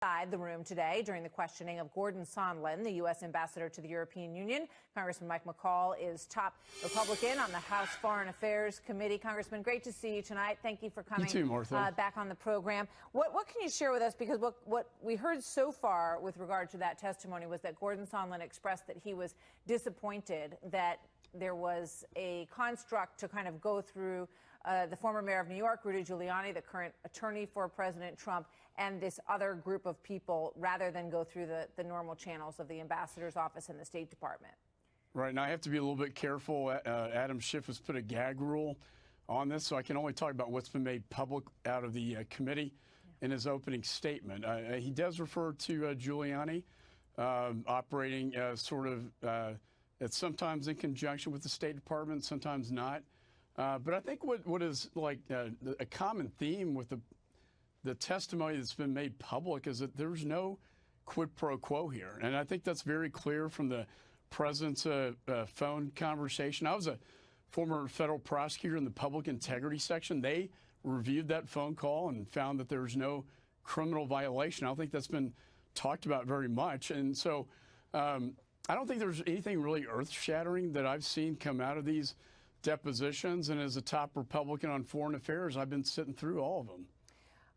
Inside the room today during the questioning of Gordon Sondland, the U.S. ambassador to the European Union. Congressman Mike McCaul is top Republican on the House Foreign Affairs Committee. Congressman, great to see you tonight. Thank you for coming you too, Martha. Back on the program. What can you share with us? Because what we heard so far with regard to that testimony was that Gordon Sondland expressed that he was disappointed that there was a construct to kind of go through the former mayor of New York, Rudy Giuliani, the current attorney for President Trump, and this other group of people, rather than go through the normal channels of the ambassador's office and the State Department. Right. Now, I have to be a little bit careful. Adam Schiff has put a gag rule on this, so I can only talk about what's been made public out of the committee in his opening statement. He does refer to Giuliani operating it's sometimes in conjunction with the State Department, sometimes not. But I think what is like a common theme with the testimony that's been made public is that there's no quid pro quo here. And I think that's very clear from the president's phone conversation. I was a former federal prosecutor in the public integrity section. They reviewed that phone call and found that there was no criminal violation. I don't think that's been talked about very much. And so I don't think there's anything really earth-shattering that I've seen come out of these depositions. And as a top Republican on foreign affairs, I've been sitting through all of them.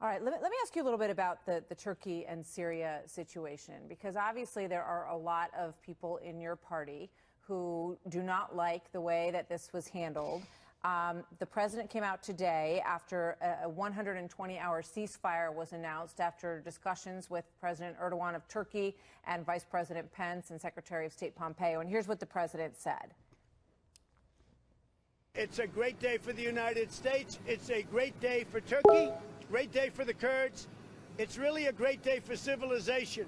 All right, let me ask you a little bit about the Turkey and Syria situation, because obviously there are a lot of people in your party who do not like the way that this was handled. The president came out today after a 120-hour ceasefire was announced after discussions with President Erdogan of Turkey and Vice President Pence and Secretary of State Pompeo. And here's what the president said. It's a great day for the United States. It's a great day for Turkey. Great day for the Kurds. It's really a great day for civilization.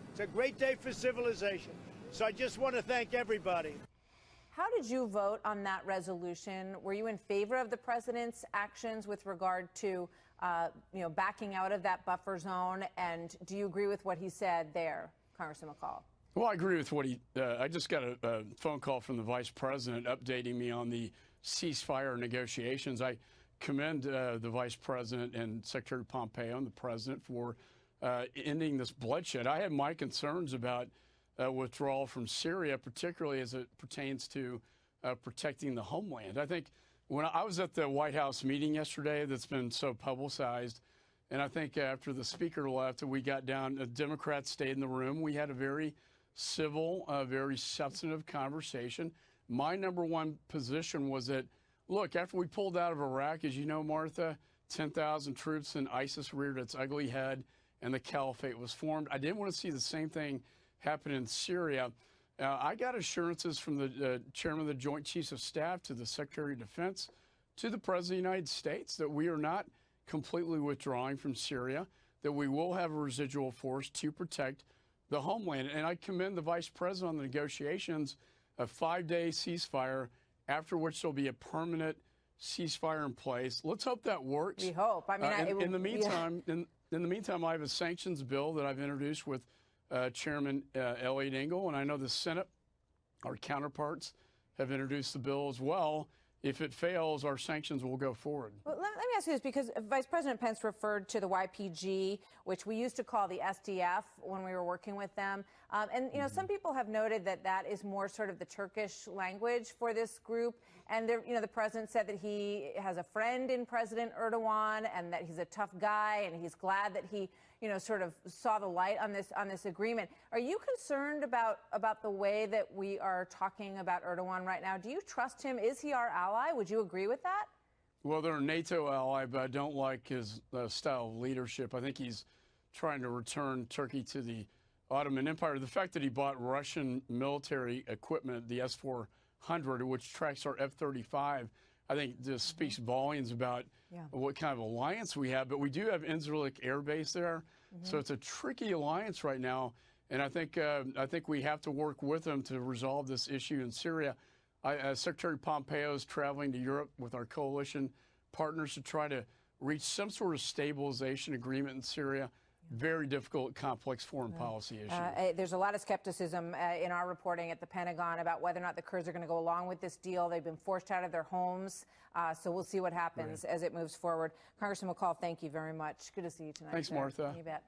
It's a great day for civilization. So I just want to thank everybody. How did you vote on that resolution? Were you in favor of the president's actions with regard to, backing out of that buffer zone? And do you agree with what he said there, Congressman McCaul? Well, I agree with what I just got a phone call from the vice president updating me on the ceasefire negotiations. I commend the vice president and Secretary Pompeo and the president for ending this bloodshed. I have my concerns about withdrawal from Syria, particularly as it pertains to protecting the homeland. I think when I was at the White House meeting yesterday that's been so publicized, and I think after the speaker left and we got down, Democrats stayed in the room. We had a very civil, very substantive conversation. My number one position was that, look, after we pulled out of Iraq, as you know, Martha, 10,000 troops and ISIS reared its ugly head and the caliphate was formed. I didn't want to see the same thing happen in Syria. I got assurances from the chairman of the Joint Chiefs of Staff to the Secretary of Defense to the President of the United States that we are not completely withdrawing from Syria, that we will have a residual force to protect the homeland. And I commend the vice president on the negotiations, a 5-day ceasefire, after which there'll be a permanent ceasefire in place. Let's hope that works. We hope. I mean, in the meantime, in the meantime, I have a sanctions bill that I've introduced with Chairman Elliot Engel, and I know the Senate, our counterparts, have introduced the bill as well. If it fails, our sanctions will go forward. Well, let me ask you this, because Vice President Pence referred to the YPG, which we used to call the SDF when we were working with them. Some people have noted that that is more sort of the Turkish language for this group. And the president said that he has a friend in President Erdogan and that he's a tough guy and he's glad that he, sort of saw the light on this agreement. Are you concerned about the way that we are talking about Erdogan right now? Do you trust him? Is he our ally? Would you agree with that? Well, they're a NATO ally, but I don't like his style of leadership. I think he's trying to return Turkey to the Ottoman Empire. The fact that he bought Russian military equipment, the S-400, which tracks our F-35, I think this speaks volumes about what kind of alliance we have. But we do have Incirlik Air Base there, so it's a tricky alliance right now. And I think we have to work with them to resolve this issue in Syria. Secretary Pompeo is traveling to Europe with our coalition partners to try to reach some sort of stabilization agreement in Syria. Very difficult, complex foreign policy issue. There's a lot of skepticism in our reporting at the Pentagon about whether or not the Kurds are going to go along with this deal. They've been forced out of their homes. So we'll see what happens as it moves forward. Congressman McCaul, thank you very much. Good to see you tonight. Thanks, Martha. You bet.